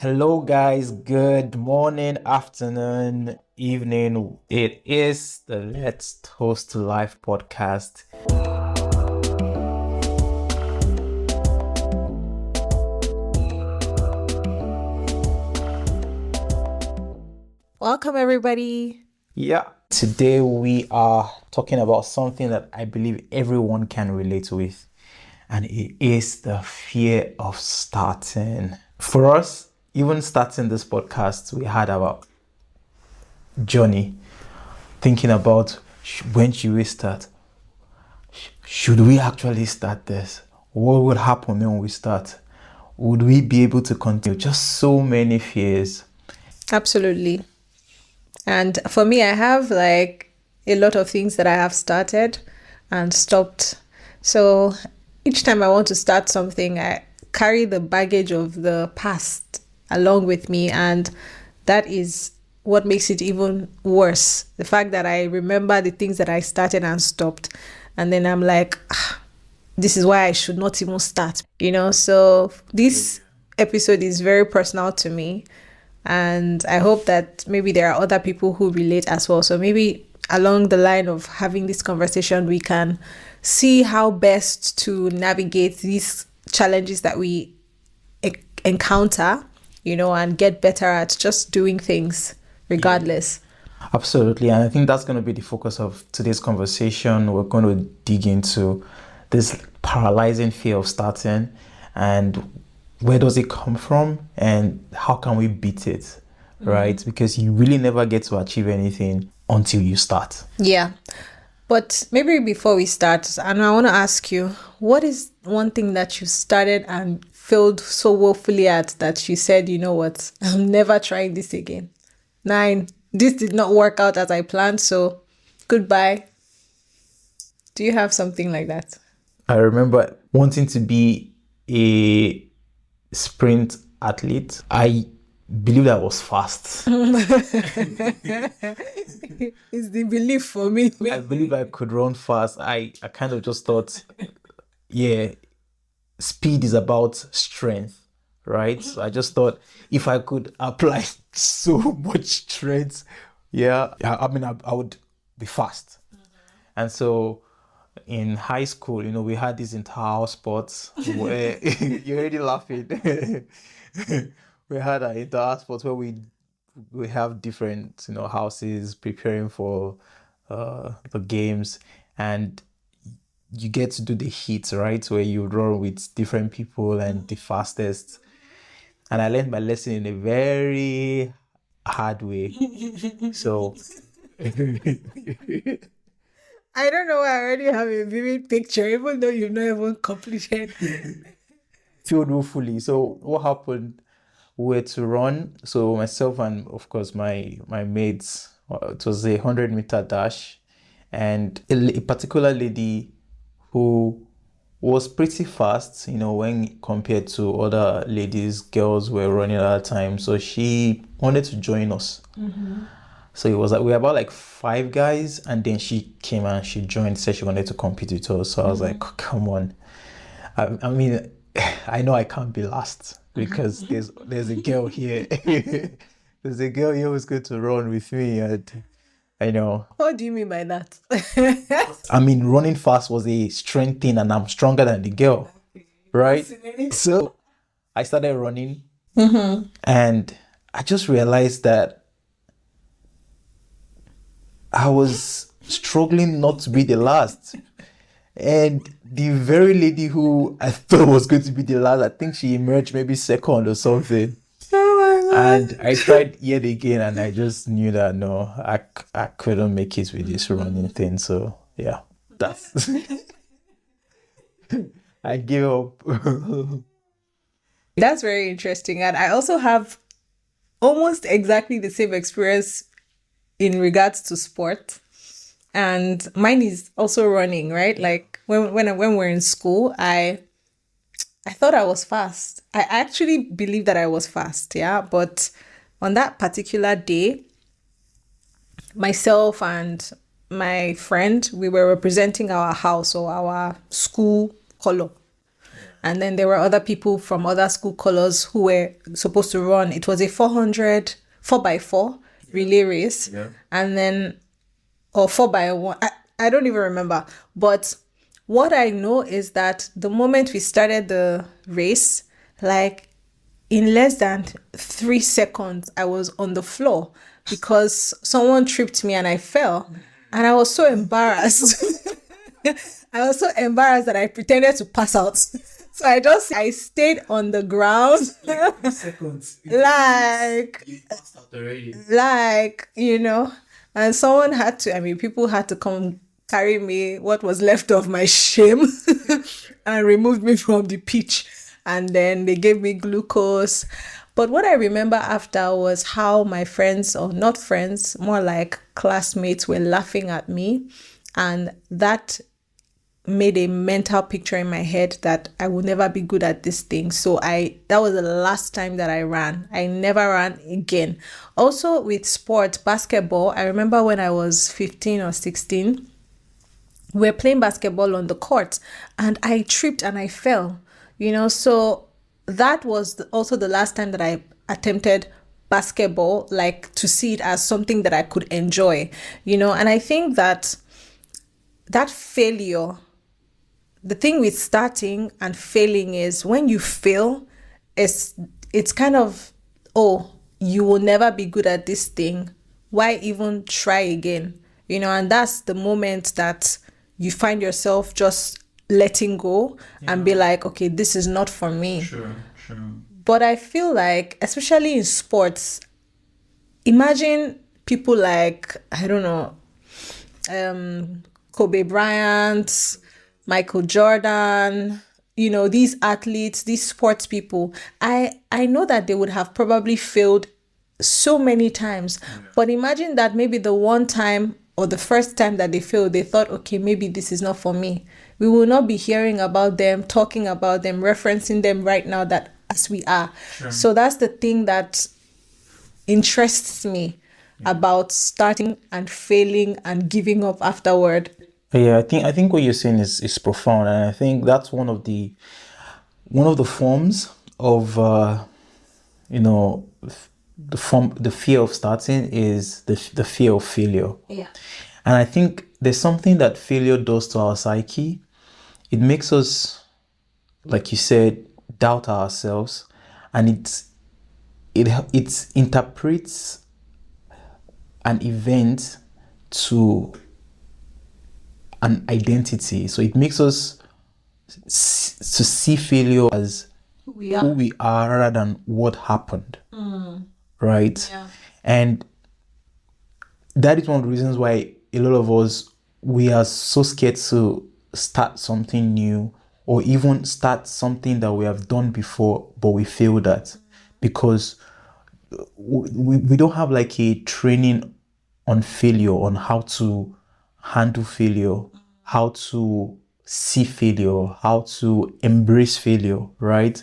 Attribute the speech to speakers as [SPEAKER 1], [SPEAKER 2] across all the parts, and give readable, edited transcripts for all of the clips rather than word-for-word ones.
[SPEAKER 1] Hello, guys. Good morning, afternoon, evening. It is the Let's Toast Life podcast.
[SPEAKER 2] Welcome, everybody.
[SPEAKER 1] Yeah, today we are talking about something that I believe everyone can relate with, and it is the fear of starting. For us, even starting this podcast, we had our journey thinking about when should we start? Should we actually start this? What would happen when we start? Would we be able to continue? Just so many fears.
[SPEAKER 2] Absolutely. And for me, I have like a lot of things that I have started and stopped. So each time I want to start something, I carry the baggage of the past along with me. And that is what makes it even worse. The fact that I remember the things that I started and stopped. And then I'm like, this is why I should not even start, So this episode is very personal to me. And I hope that maybe there are other people who relate as well. So maybe along the line of having this conversation, we can see how best to navigate these challenges that we encounter, and get better at just doing things regardless.
[SPEAKER 1] Absolutely. And I think that's going to be the focus of today's conversation. We're going to dig into this paralyzing fear of starting and where does it come from and how can we beat it, right? Because you really never get to achieve anything until you start.
[SPEAKER 2] Yeah. But maybe before we start, and I want to ask you, what is one thing that you started and failed so woefully at that you said, you know what, I'm never trying this again? 9, this did not work out as I planned, so goodbye. Do you have something like that?
[SPEAKER 1] I remember wanting to be a sprint athlete. I believe I was fast.
[SPEAKER 2] It's the belief for me.
[SPEAKER 1] I believe I could run fast. I kind of just thought, speed is about strength, right? So I just thought if I could apply so much strength, I would be fast. And so in high school, we had these inter-house sports where you're already laughing. We had an inter-house sports where we have different, houses preparing for the games, and you get to do the heats, right? Where you run with different people and the fastest. And I learned my lesson in a very hard way. So
[SPEAKER 2] I don't know why I already have a vivid picture, even though you've not even completed.
[SPEAKER 1] filled woefully. So what happened? We were to run. So myself and of course my mates. It was a 100-meter dash, and a particular lady who was pretty fast, when compared to other ladies, girls were running at that time. So she wanted to join us. So it was like we were about like 5 guys, and then she came and she joined, said she wanted to compete with us. So I was like, come on. I mean, I know I can't be last because there's a girl here. There's a girl here who's going to run with me, and I know.
[SPEAKER 2] What do you mean by that?
[SPEAKER 1] I mean, running fast was a strength thing, and I'm stronger than the girl, right? So I started running, and I just realized that I was struggling not to be the last. And the very lady who I thought was going to be the last, I think she emerged maybe second or something.
[SPEAKER 2] Oh my God.
[SPEAKER 1] And I tried yet again, and I just knew that no, I couldn't make it with this running thing. So yeah, that's I gave up.
[SPEAKER 2] That's very interesting. And I also have almost exactly the same experience in regards to sport. And mine is also running, right? Like when we're in school, I thought I was fast. I actually believed that I was fast, yeah. But on that particular day, myself and my friend, we were representing our house or our school color. And then there were other people from other school colors who were supposed to run. It was a 400, 4x4 relay race.
[SPEAKER 1] Yeah.
[SPEAKER 2] And then, or 4x1. I don't even remember. But what I know is that the moment we started the race, like in less than 3 seconds, I was on the floor because someone tripped me and I fell. And I was so embarrassed. I was so embarrassed that I pretended to pass out. So I stayed on the ground.
[SPEAKER 1] 3 seconds.
[SPEAKER 2] Like,
[SPEAKER 1] You passed out already.
[SPEAKER 2] like, and someone had to, people had to come carry me, what was left of my shame, and removed me from the pitch. And then they gave me glucose. But what I remember after was how my friends, or not friends, more like classmates, were laughing at me. And that made a mental picture in my head that I will never be good at this thing. So that was the last time that I ran. I never ran again. Also with sport, basketball, I remember when I was 15 or 16, we were playing basketball on the court and I tripped and I fell, so that was also the last time that I attempted basketball, like to see it as something that I could enjoy, and I think that failure, the thing with starting and failing is when you fail, it's kind of, oh, you will never be good at this thing. Why even try again? And that's the moment that you find yourself just letting go and be like, okay, this is not for me.
[SPEAKER 1] Sure.
[SPEAKER 2] But I feel like, especially in sports, imagine people like, I don't know, Kobe Bryant, Michael Jordan, these athletes, these sports people. I know that they would have probably failed so many times. But imagine that maybe the one time or the first time that they failed, they thought, okay, maybe this is not for me. We will not be hearing about them, talking about them, referencing them right now that as we are.
[SPEAKER 1] Sure.
[SPEAKER 2] So that's the thing that interests me about starting and failing and giving up afterward.
[SPEAKER 1] Yeah, I think what you're saying is profound, and I think that's one of the forms of the fear of starting is the fear of failure.
[SPEAKER 2] Yeah.
[SPEAKER 1] And I think there's something that failure does to our psyche. It makes us, like you said, doubt ourselves, and it interprets an event to an identity. So it makes us to see failure as who we are rather than what happened. Right?
[SPEAKER 2] Yeah.
[SPEAKER 1] And that is one of the reasons why a lot of us, we are so scared to start something new or even start something that we have done before but we failed at, because we don't have like a training on failure, on how to handle failure, how to see failure, how to embrace failure, right?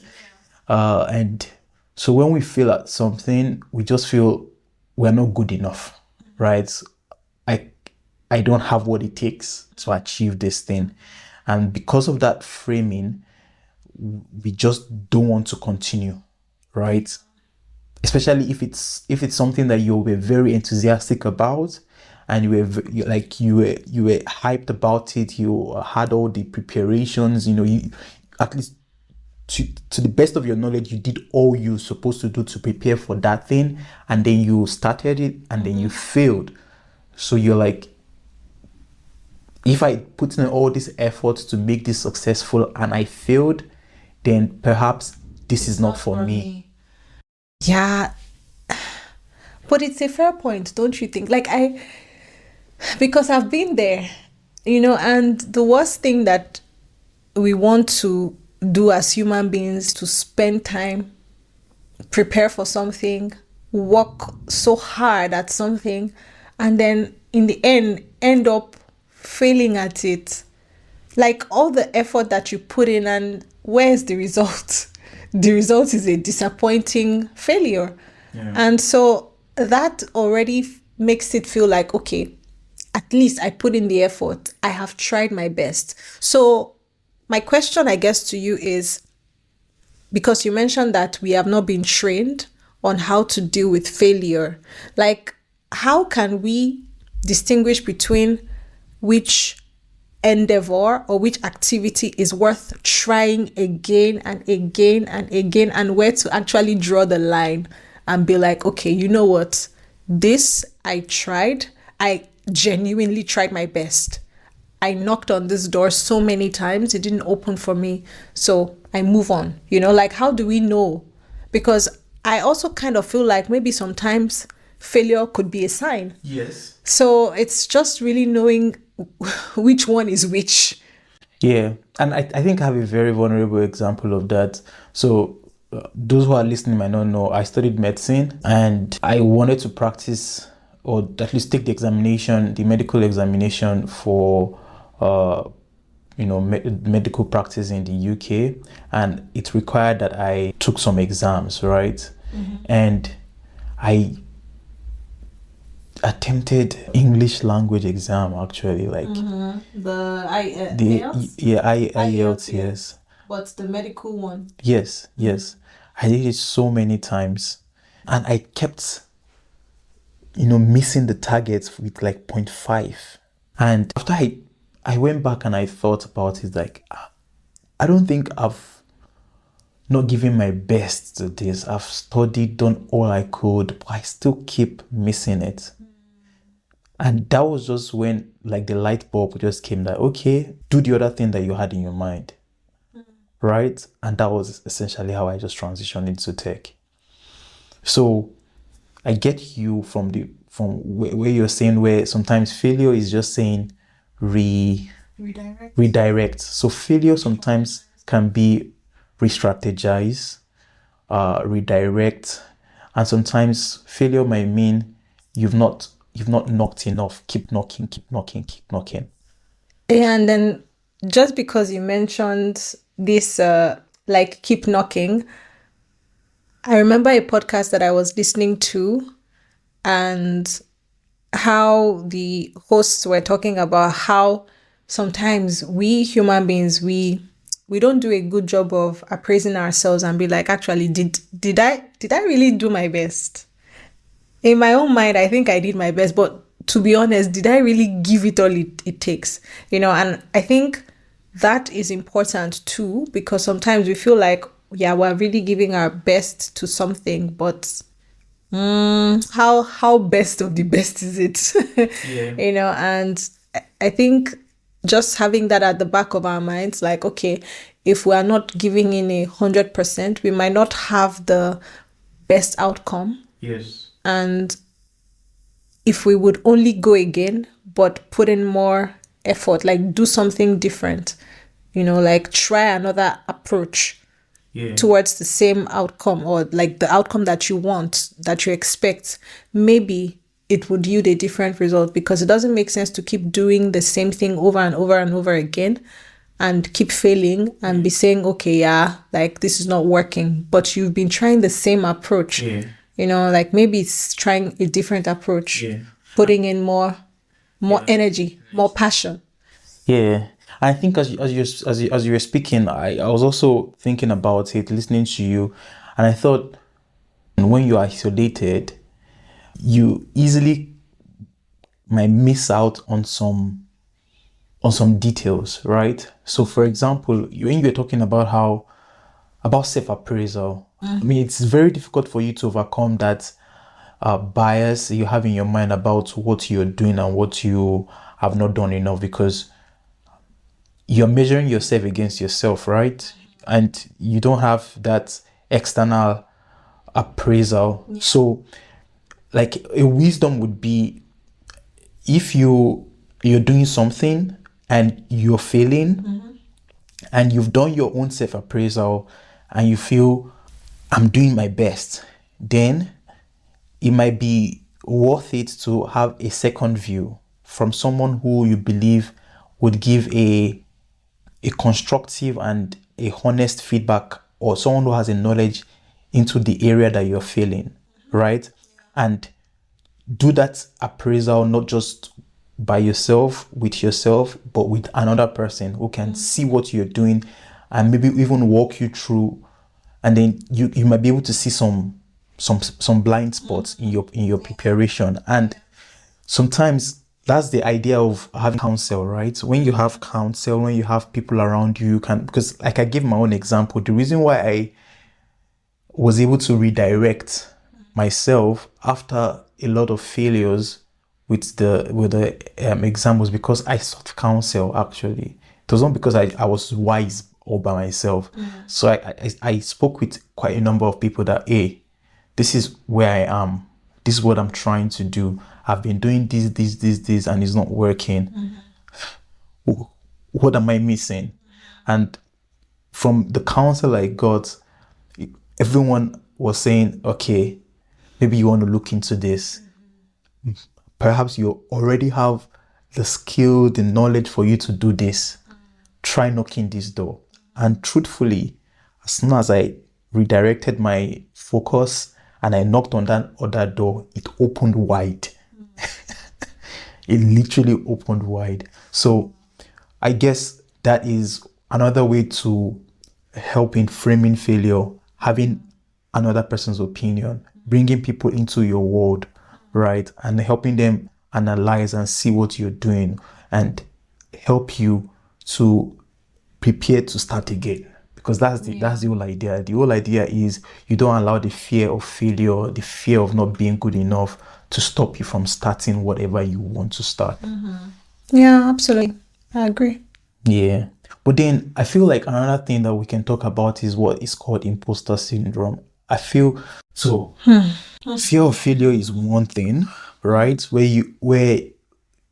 [SPEAKER 1] And so when we fail at something, we just feel we're not good enough, right? I don't have what it takes to achieve this thing. And because of that framing, we just don't want to continue, right? Especially if it's something that you were very enthusiastic about, and you were hyped about it. You had all the preparations. You at least to the best of your knowledge, you did all you're supposed to do to prepare for that thing, and then you started it, and then you failed. So you're like, if I put in all this effort to make this successful and I failed, then perhaps this is not for me.
[SPEAKER 2] Yeah, but it's a fair point, don't you think? Because I've been there, and the worst thing that we want to do as human beings, to spend time, prepare for something, work so hard at something, and then in the end up failing at it. Like all the effort that you put in, and where's the result? The result is a disappointing failure.
[SPEAKER 1] Yeah.
[SPEAKER 2] And so that already makes it feel like, okay, at least I put in the effort. I have tried my best. So my question, I guess, to you is, because you mentioned that we have not been trained on how to deal with failure. Like, how can we distinguish between which endeavor or which activity is worth trying again and again and again, and where to actually draw the line and be like, okay, you know what? This I tried. I genuinely tried my best. I knocked on this door so many times, it didn't open for me. So I move on. Like, how do we know? Because I also kind of feel like maybe sometimes failure could be a sign.
[SPEAKER 1] Yes.
[SPEAKER 2] So it's just really knowing which one is which.
[SPEAKER 1] Yeah. And I think I have a very vulnerable example of that. So those who are listening might not know, I studied medicine and I wanted to practice, or at least take the medical examination for medical practice in the UK, and it required that I took some exams, right? And I attempted English language exam, actually, like
[SPEAKER 2] The
[SPEAKER 1] IELTS, yes.
[SPEAKER 2] But the medical one.
[SPEAKER 1] Yes. I did it so many times, and I kept missing the targets with like 0.5. And after I went back and I thought about it, like, I don't think I've not given my best to this. I've studied, done all I could, but I still keep missing it. And that was just when, like, the light bulb just came, that, okay, do the other thing that you had in your mind, right? And that was essentially how I just transitioned into tech. So I get you from where you're saying, where sometimes failure is just saying redirect. So failure sometimes can be re-strategize, redirect, and sometimes failure might mean you've not knocked enough. Keep knocking.
[SPEAKER 2] And then, just because you mentioned this, like, keep knocking, I remember a podcast that I was listening to, and how the hosts were talking about how sometimes we human beings, we don't do a good job of appraising ourselves and be like, actually, did I really do my best? In my own mind, I think I did my best, but to be honest, did I really give it all it takes? And I think that is important too, because sometimes we feel like, yeah, we're really giving our best to something, but how best of the best is it?
[SPEAKER 1] Yeah.
[SPEAKER 2] And I think just having that at the back of our minds, like, okay, if we are not giving in 100%, we might not have the best outcome.
[SPEAKER 1] Yes.
[SPEAKER 2] And if we would only go again, but put in more effort, like do something different, like try another approach towards the same outcome, or like the outcome that you want, that you expect, maybe it would yield a different result, because it doesn't make sense to keep doing the same thing over and over and over again and keep failing and be saying, okay, yeah, like this is not working, but you've been trying the same approach. Like maybe it's trying a different approach, putting in more energy, more passion.
[SPEAKER 1] Yeah. I think as you were speaking, I was also thinking about it, listening to you, and I thought, when you're isolated, you easily might miss out on some details, right? So, for example, when you're talking about self-appraisal, I mean, it's very difficult for you to overcome that bias you have in your mind about what you're doing and what you have not done enough, because you're measuring yourself against yourself, right? And you don't have that external appraisal. So, like, a wisdom would be, if you're doing something and you're failing, and you've done your own self-appraisal and you feel, I'm doing my best, then it might be worth it to have a second view from someone who you believe would give a constructive and a honest feedback, or someone who has a knowledge into the area that you're failing, right? And do that appraisal not just by yourself, with yourself, but with another person who can see what you're doing and maybe even walk you through and then you might be able to see some blind spots in your preparation. And sometimes that's the idea of having counsel, right? When you have counsel, when you have people around you, you can, because like I give my own example, the reason why I was able to redirect myself after a lot of failures with the exam was because I sought counsel. Actually, it was not because I was wise all by myself. So I spoke with quite a number of people that, hey, this is where I am, this is what I'm trying to do, I've been doing this and it's not working. What am I missing? And from the counsel I got, everyone was saying, okay, maybe you want to look into this. Perhaps you already have the skill, the knowledge for you to do this. Try knocking this door. And truthfully, as soon as I redirected my focus and I knocked on that other door, it opened wide. It literally opened wide. So I guess that is another way to help in framing failure, having another person's opinion, bringing people into your world, right? And helping them analyze and see what you're doing and help you to prepare to start again. Because that's the whole idea. The whole idea is you don't allow the fear of failure, the fear of not being good enough to stop you from starting whatever you want to start.
[SPEAKER 2] Yeah, absolutely. I agree.
[SPEAKER 1] Yeah. But then I feel like another thing that we can talk about is what is called imposter syndrome. I feel so fear of failure is one thing, right? Where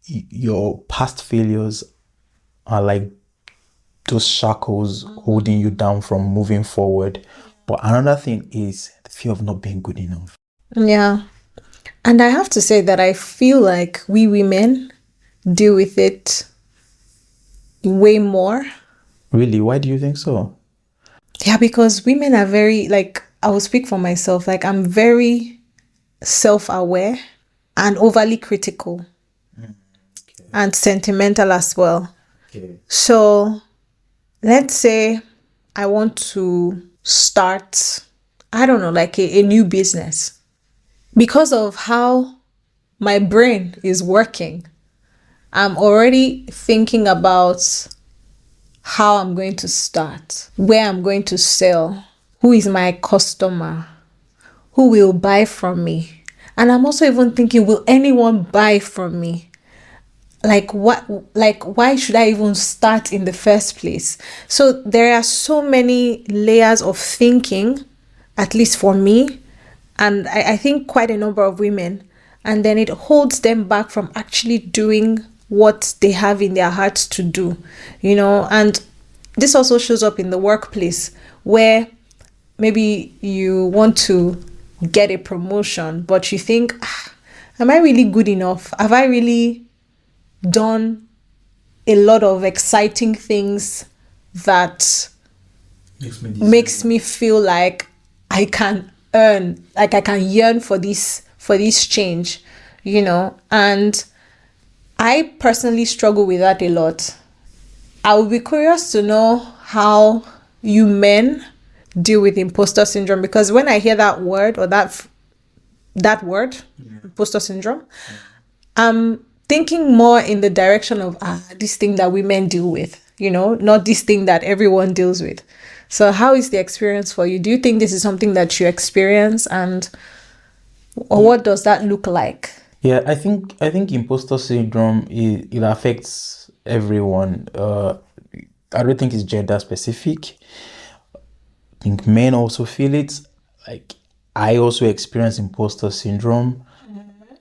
[SPEAKER 1] your past failures are like those shackles holding you down from moving forward. But another thing is the fear of not being good enough.
[SPEAKER 2] Yeah. And I have to say that I feel like we women deal with it way more.
[SPEAKER 1] Really? Why do you think so?
[SPEAKER 2] Yeah, because women are very, like, I will speak for myself, like, I'm very self-aware and overly critical and sentimental as well.
[SPEAKER 1] Okay.
[SPEAKER 2] So let's say I want to start, I don't know, like a new business. Because of how my brain is working, I'm already thinking about how I'm going to start, where I'm going to sell, who is my customer, who will buy from me. And I'm also even thinking, will anyone buy from me? Like what, like why should I even start in the first place? So there are so many layers of thinking, at least for me, and I think quite a number of women, and then it holds them back from actually doing what they have in their hearts to do, you know. And this also shows up in the workplace, where maybe you want to get a promotion, but you think, am I really good enough? Have I really done a lot of exciting things that makes me feel like I can earn, like I can yearn for this change, you know? And I personally struggle with that a lot. I would be curious to know how you men deal with imposter syndrome, because when I hear that word, or that word, imposter syndrome, I'm thinking more in the direction of this thing that women deal with, you know, not this thing that everyone deals with. So how is the experience for you? Do you think this is something that you experience, or what does that look like?
[SPEAKER 1] Yeah, I think imposter syndrome it affects everyone. I don't think it's gender specific. I think men also feel it. Like I also experience imposter syndrome.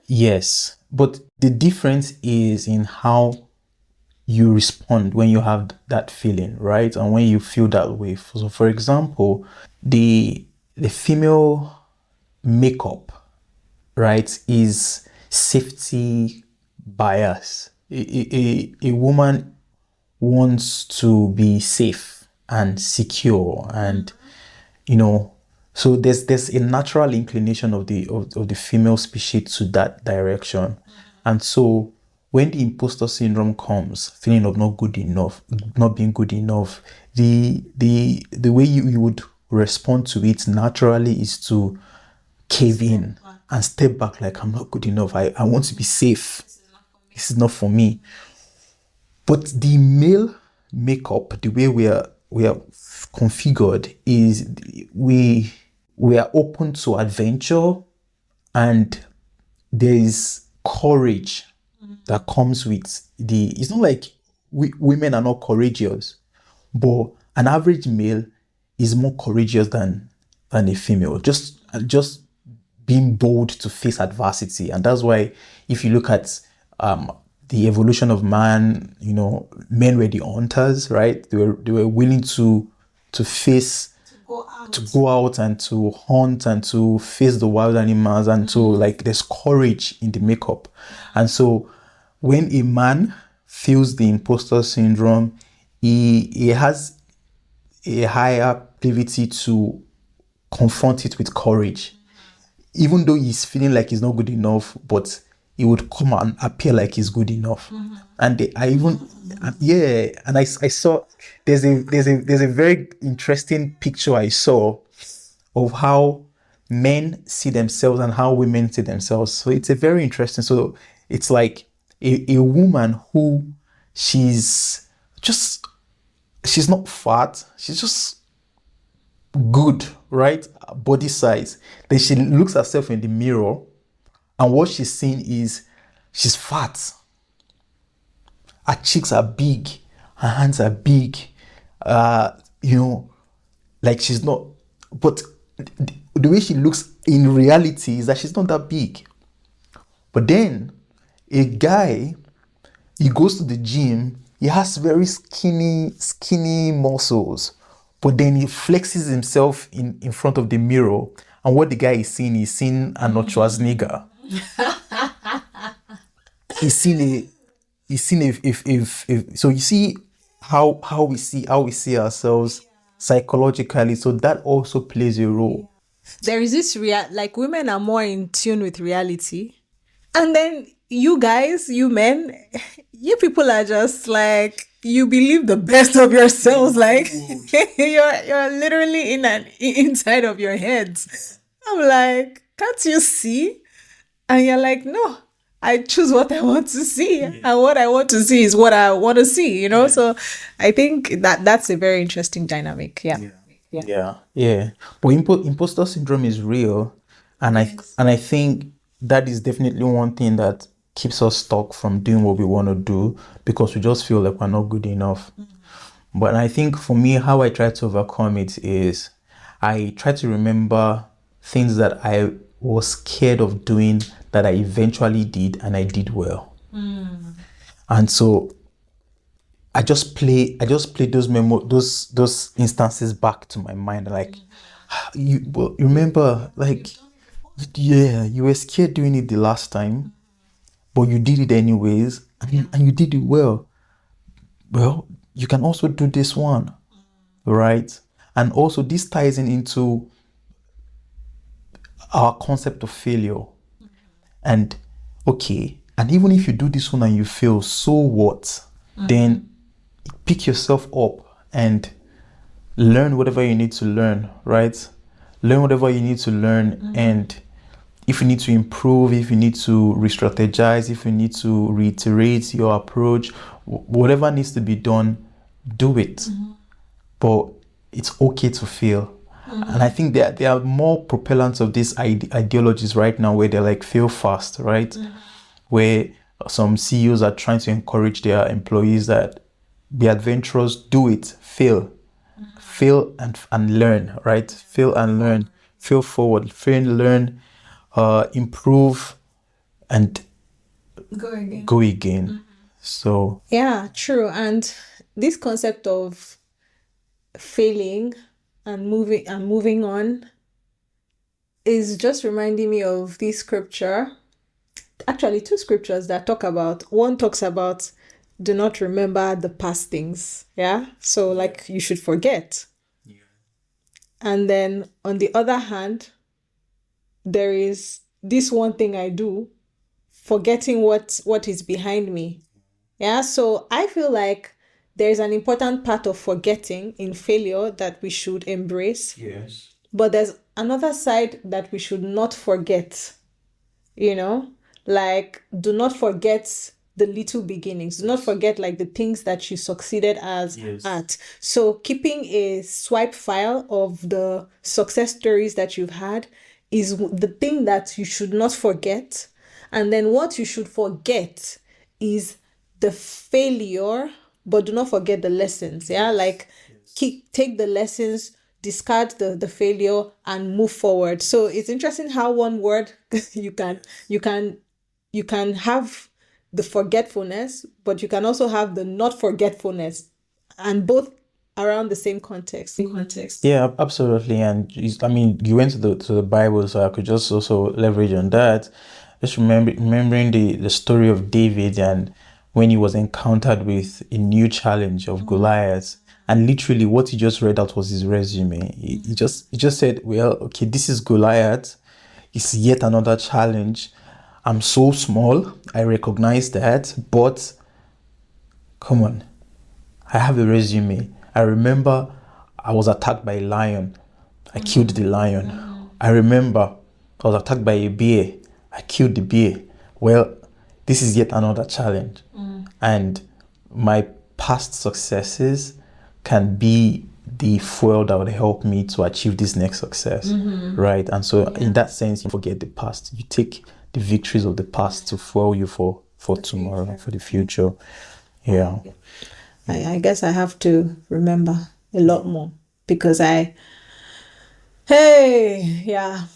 [SPEAKER 1] Yes, but the difference is in how you respond when you have that feeling, right? And when you feel that way. So, for example, the female makeup, right, is safety bias. A woman wants to be safe and secure, and you know, so there's a natural inclination of the female species to that direction. And so when the imposter syndrome comes, feeling of not good enough, not being good enough, the way you would respond to it naturally is to cave in and step back like, I'm not good enough. I want to be safe. This is not for me. But the male makeup, the way we are configured, is we are open to adventure, and there is courage that comes with it's not like women are not courageous, but an average male is more courageous than a female. Just being bold to face adversity. And that's why if you look at the evolution of man, men were the hunters, right? They were willing to face, to go out and to hunt and to face the wild animals, and to there's courage in the makeup. And so when a man feels the imposter syndrome, he has a higher proclivity to confront it with courage, even though he's feeling like he's not good enough, but he would come and appear like he's good enough. And I saw there's a very interesting picture I saw of how men see themselves and how women see themselves. So it's a very interesting. So it's like a woman who she's not fat, she's just good, right? Body size. Then she looks herself in the mirror, and what she's seeing is she's fat. Her cheeks are big, her hands are big, like she's not. But the way she looks in reality is that she's not that big. But then a guy, he goes to the gym, he has very skinny muscles, but then he flexes himself in front of the mirror, and what the guy is seeing Arnold Schwarzenegger. He's seen so you see how we see ourselves psychologically. So that also plays a role.
[SPEAKER 2] There is this women are more in tune with reality, and then you guys, you men, you people are just like, you believe the best of yourselves, like you're literally inside of your heads. I'm like, can't you see? And you're like, no, I choose what I want to see, and what I want to see is what I want to see, So I think that's a very interesting dynamic. Yeah.
[SPEAKER 1] But imposter syndrome is real, and I think that is definitely one thing that keeps us stuck from doing what we want to do, because we just feel like we're not good enough. But I think for me, how I try to overcome it is I try to remember things that I was scared of doing that I eventually did, and I did well. And so I just play those instances back to my mind, like, you remember, like, you were scared doing it the last time, but you did it anyways, and you did it well. Well, you can also do this one, right? And also this ties into our concept of failure. And even if you do this one and you fail, so what? Then pick yourself up and learn whatever you need to learn, right? Learn whatever you need to learn. And if you need to improve, if you need to re-strategize, if you need to reiterate your approach, whatever needs to be done, do it. But it's okay to fail. And I think there are more propellants of these ideologies right now, where they're like, fail fast, right? Where some CEOs are trying to encourage their employees that be adventurous, do it, fail and learn, right? Fail and learn, fail forward, fail, learn, improve, and go again. So
[SPEAKER 2] yeah, true. And this concept of failing and moving on is just reminding me of this scripture. Actually, two scriptures that talk about, one talks about do not remember the past things. Yeah. So like you should forget. And then on the other hand, there is this one thing I do, forgetting what is behind me. Yeah. So I feel like there's an important part of forgetting in failure that we should embrace.
[SPEAKER 1] Yes.
[SPEAKER 2] But there's another side that we should not forget, like do not forget the little beginnings. Do not forget like the things that you succeeded at. So keeping a swipe file of the success stories that you've had is the thing that you should not forget. And then what you should forget is the failure, but do not forget the lessons. Yeah, like take the lessons, discard the failure, and move forward. So it's interesting how one word you can have the forgetfulness, but you can also have the not forgetfulness, and both around the same context.
[SPEAKER 1] Yeah, absolutely. And you went to the Bible, so I could just also leverage on that. Just remembering the story of David, and when he was encountered with a new challenge of Goliath, and literally what he just read out was his resume. He just said, well, okay, this is Goliath. It's yet another challenge. I'm so small. I recognize that, but come on, I have a resume. I remember I was attacked by a lion. I killed the lion. I remember I was attacked by a bear. I killed the bear. Well, this is yet another challenge. And my past successes can be the fuel that would help me to achieve this next success, right? And so in that sense, you forget the past. You take the victories of the past to fuel you for tomorrow, for the future. Yeah.
[SPEAKER 2] I guess I have to remember a lot more because I am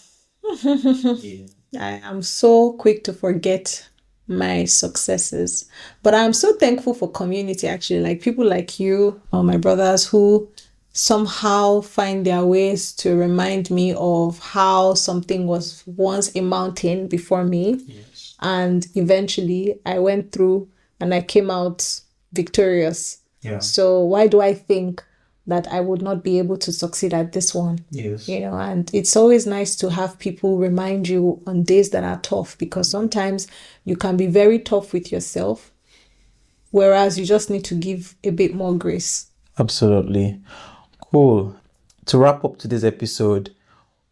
[SPEAKER 2] so quick to forget my successes. But I'm so thankful for community, actually, like people like you or my brothers who somehow find their ways to remind me of how something was once a mountain before me.
[SPEAKER 1] Yes.
[SPEAKER 2] And eventually I went through and I came out victorious.
[SPEAKER 1] Yeah.
[SPEAKER 2] So why do I think that I would not be able to succeed at this one?
[SPEAKER 1] Yes.
[SPEAKER 2] And it's always nice to have people remind you on days that are tough, because sometimes you can be very tough with yourself, whereas you just need to give a bit more grace.
[SPEAKER 1] Absolutely. Cool. To wrap up today's episode,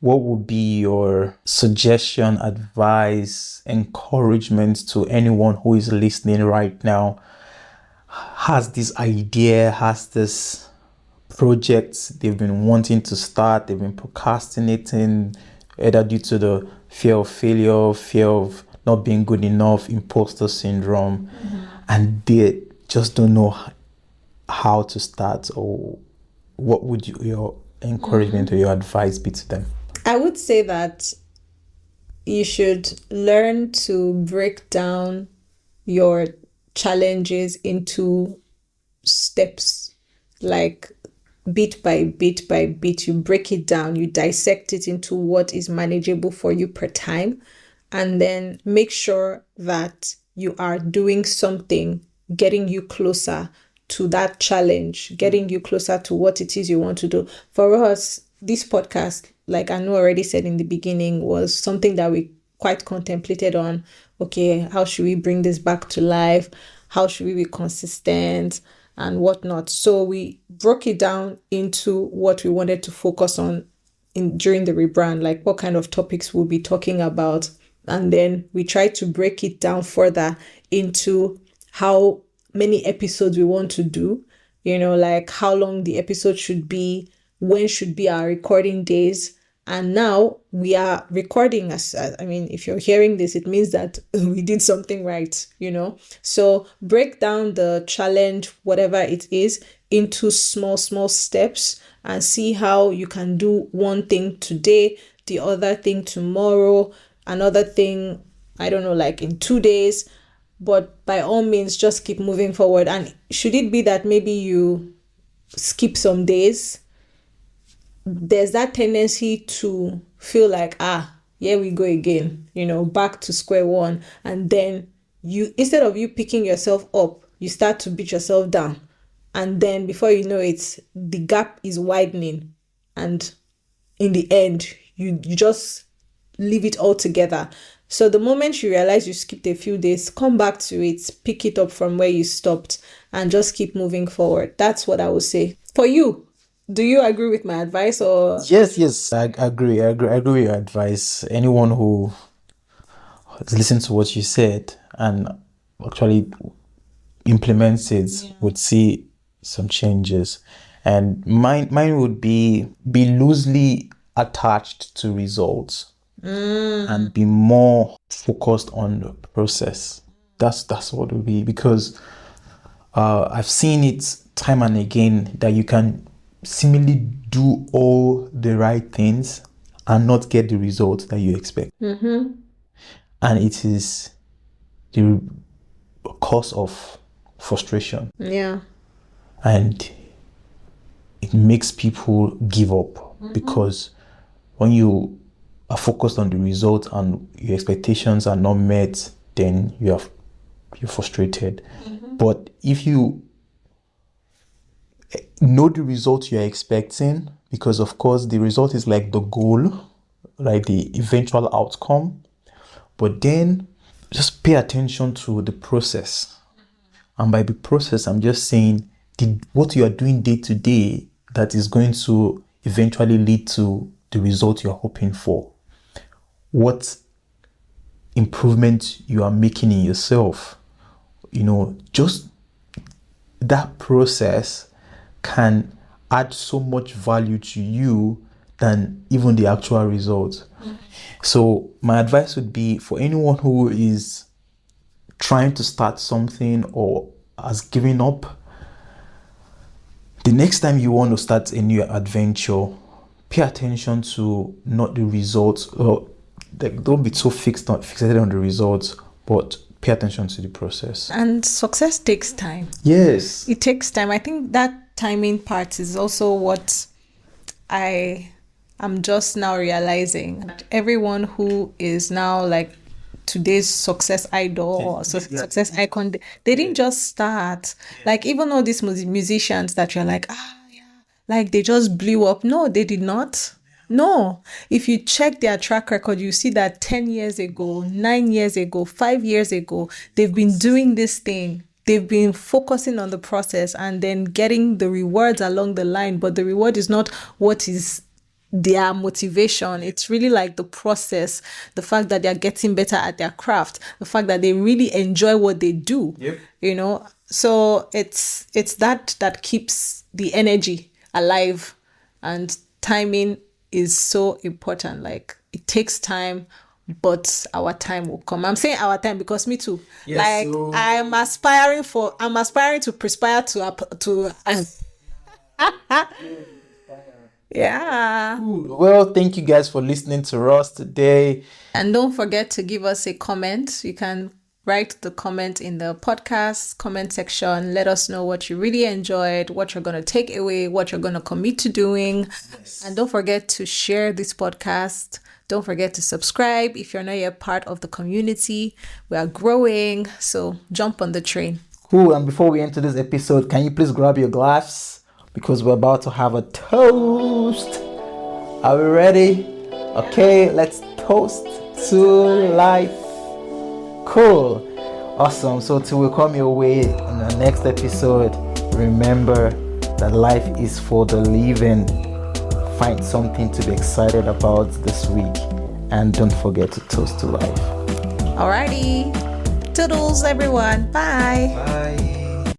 [SPEAKER 1] what would be your suggestion, advice, encouragement to anyone who is listening right now, has this idea, has this project they've been wanting to start, they've been procrastinating, either due to the fear of failure, fear of not being good enough, imposter syndrome, and they just don't know how to start? Or what would your encouragement or your advice be to them?
[SPEAKER 2] I would say that you should learn to break down your challenges into steps, like bit by bit by bit. You break it down, you dissect it into what is manageable for you per time, and then make sure that you are doing something getting you closer to that challenge, getting you closer to what it is you want to do. For us, this podcast, like Anu already said in the beginning, was something that we quite contemplated on. Okay, how should we bring this back to life? How should we be consistent and whatnot? So we broke it down into what we wanted to focus on during the rebrand, like what kind of topics we'll be talking about. And then we tried to break it down further into how many episodes we want to do, like how long the episode should be, when should be our recording days. And now we are recording if you're hearing this, it means that we did something right, So break down the challenge, whatever it is, into small steps and see how you can do one thing today, the other thing tomorrow, another thing, I don't know, like in 2 days. But by all means, just keep moving forward. And should it be that maybe you skip some days, there's that tendency to feel like, here we go again, back to square one. And then instead of you picking yourself up, you start to beat yourself down. And then before you know it, the gap is widening. And in the end, you just leave it all together. So the moment you realize you skipped a few days, come back to it, pick it up from where you stopped, and just keep moving forward. That's what I would say. For you, do you agree with my advice or?
[SPEAKER 1] Yes, I agree. I agree with your advice. Anyone who has listened to what you said and actually implements it would see some changes. And mine would be loosely attached to results and be more focused on the process. That's what it would be, because I've seen it time and again that you can seemingly do all the right things and not get the results that you expect. And it is the cause of frustration.
[SPEAKER 2] Yeah.
[SPEAKER 1] And it makes people give up, because when you are focused on the result and your expectations are not met, then you're frustrated. But if you know the result you're expecting, because of course the result is like the goal, like the eventual outcome, but then just pay attention to the process. And by the process, I'm just saying what you are doing day to day that is going to eventually lead to the result you're hoping for. What improvement you are making in yourself. Just that process can add so much value to you than even the actual result. So my advice would be for anyone who is trying to start something or has given up, the next time you want to start a new adventure, pay attention to not the results, or don't be so fixated on the results, but pay attention to the process.
[SPEAKER 2] And success takes time.
[SPEAKER 1] Yes.
[SPEAKER 2] It takes time. I think that timing part is also what I am just now realizing. Everyone who is now like today's success idol or success icon, they didn't just start. Like even all these musicians that you're like, like they just blew up. No, they did not. No. If you check their track record, you see that 10 years ago, 9 years ago, 5 years ago, they've been doing this thing. They've been focusing on the process and then getting the rewards along the line. But the reward is not what is their motivation. It's really like the process, the fact that they're getting better at their craft, the fact that they really enjoy what they do.
[SPEAKER 1] Yep.
[SPEAKER 2] So it's that keeps the energy alive, and timing is so important. Like it takes time, but our time will come. I'm saying our time because me too.
[SPEAKER 1] Yes,
[SPEAKER 2] like
[SPEAKER 1] so...
[SPEAKER 2] I'm aspiring to perspire to yeah.
[SPEAKER 1] Well, thank you guys for listening to us today.
[SPEAKER 2] And don't forget to give us a comment. You can write the comment in the podcast comment section. Let us know what you really enjoyed, what you're going to take away, what you're going to commit to doing.
[SPEAKER 1] Yes.
[SPEAKER 2] And don't forget to share this podcast. Don't forget to subscribe if you're not yet part of the community. We are growing, so jump on the train.
[SPEAKER 1] Cool. And before we enter this episode, can you please grab your glass? Because we're about to have a toast. Are we ready? Okay, let's toast to life. Cool. Awesome. So till we come your way in the next episode, remember that life is for the living. Find something to be excited about this week. And don't forget to toast to life.
[SPEAKER 2] Alrighty. Toodles, everyone. Bye.
[SPEAKER 1] Bye.